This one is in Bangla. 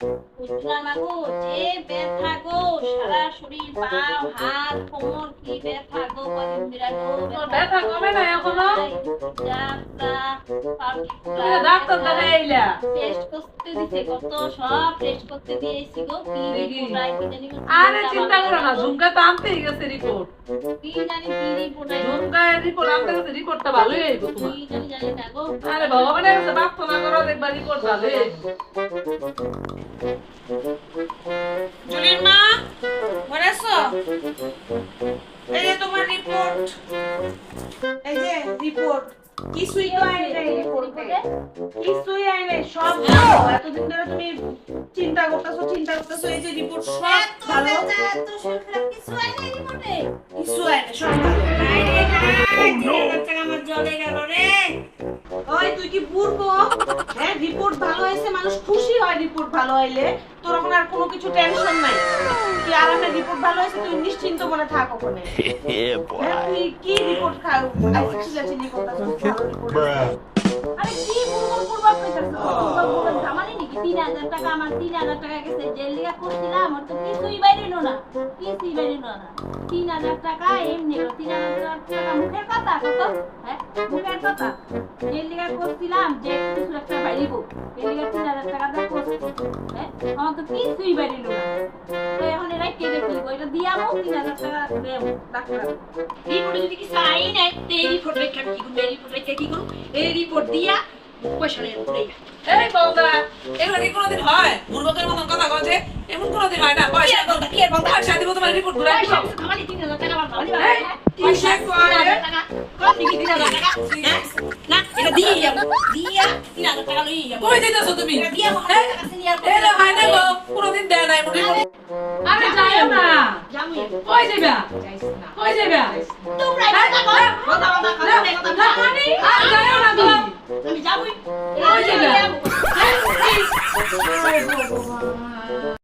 বুঝলাম গো, যে ব্যথা গো, সারা শরীর পা হাত কোমর কি ব্যথা গো, কদিন ধরে গো তোর ব্যথা কমে না এখনো? যাত্রা তুমি তো ডাক্তার দেখাইলা। টেস্ট করতে দিছে, কত সব টেস্ট করতে দিয়েছি গো, কি রিপোর্ট আই কি জানি। আরে চিন্তা করো না, ঝুমকা তো আনতেই গেছে রিপোর্ট। কি জানি কি রিপোর্ট আই, ঝুমকা রিপোর্ট আনতে গেছে, রিপোর্টটা ভালোই আইবো তোমার। কি জানি জানি না গো। আরে ভগবানের কাছে প্রার্থনা করো, দেখবা রিপোর্ট ভালোই আইবো। জুলির মা, ঘরে আছো? এই যে তোমার রিপোর্ট। এই যে রিপোর্ট। কিছুই তো আই নাই রিপোর্টে। কিছুই আই নাই, সব ভালো। এতদিন ধরে তুমি চিন্তা করতেছো, এই যে রিপোর্ট সব ভালো। কিছু আই নাই, সব ভালো। আমার জলে গেল রে। ওই তুই কি বুড়বো? হ্যাঁ, রিপোর্ট ভালো হয়েছে, মানুষ খুশি হয় রিপোর্ট ভালো হইলে। তোর এখন আর কোনো কিছু টেনশন নাই। তুই আরামে রিপোর্ট ভালো হয়েছে, তুই নিশ্চিন্ত মনে থাক ওখানে। তুই কি রিপোর্ট খাও? চিল্লাচিল্লি করতেছিস, ভালো রিপোর্ট। আরে কি বুড়বুড় বুড়বুড় কইতাছ? বুড়বুড় জামানি নাকি 3000 টাকা, আমার 3000 টাকা গেছে, জেল লিগা করছিলাম, ওর তো কিছুই বাইরিনো না, কিছুই বাইরিনো না। 3000 টাকা এমনি গেল, 3000 টাকা মুখের কথা কত? হ্যাঁ, মুখের কথা। জেল লিগা করছিলাম, যে কিছু একটা বাইরিব, জেল লিগা 3000 টাকা দা করছি। হ্যাঁ, আমার তো কিছুই বাইরিনো না। তো এখন এরা কে দেখি ওইটা দিয়ামো 3000 টাকা দেব ডাক্তার। রিপোর্টে যদি কিছু আই নাই, তে এই রিপোর্ট রেখে কি করব? এই রিপোর্ট রেখে কি করব? এই রিপোর্ট দিয়া পয়সা নিয়ে পড়ে গেল। এই বলদা, এগুলো কি কোনোদিন হয়? বুড়বকের মতন কথা কচ্ছে, এমন কোনোদিন হয় না। পয়সা পয়সা দিব, তোমার রিপোর্ট ঘুরাই দিব। আমার 3000 টাকা আমার ভালো এই, পয়সা কয় রে? টাকা কোন দিকে 3000 টাকা না এটা দিয়ে যাব, দিয়া 3000 টাকা লই যাব। কই দিতেছো তুমি? দিয়া আমার কাছে নিয়ে আর এটা হয় না গো, কোনোদিন দেয় নাই মনে হয়। আরে যাইও না। জামু কই যাইবা? কই যাইবা? তোমরা কথা কও, কথা কথা কথা কথা মানে আর যাইও না গো। আমি যাবই। কই যাইবা? এই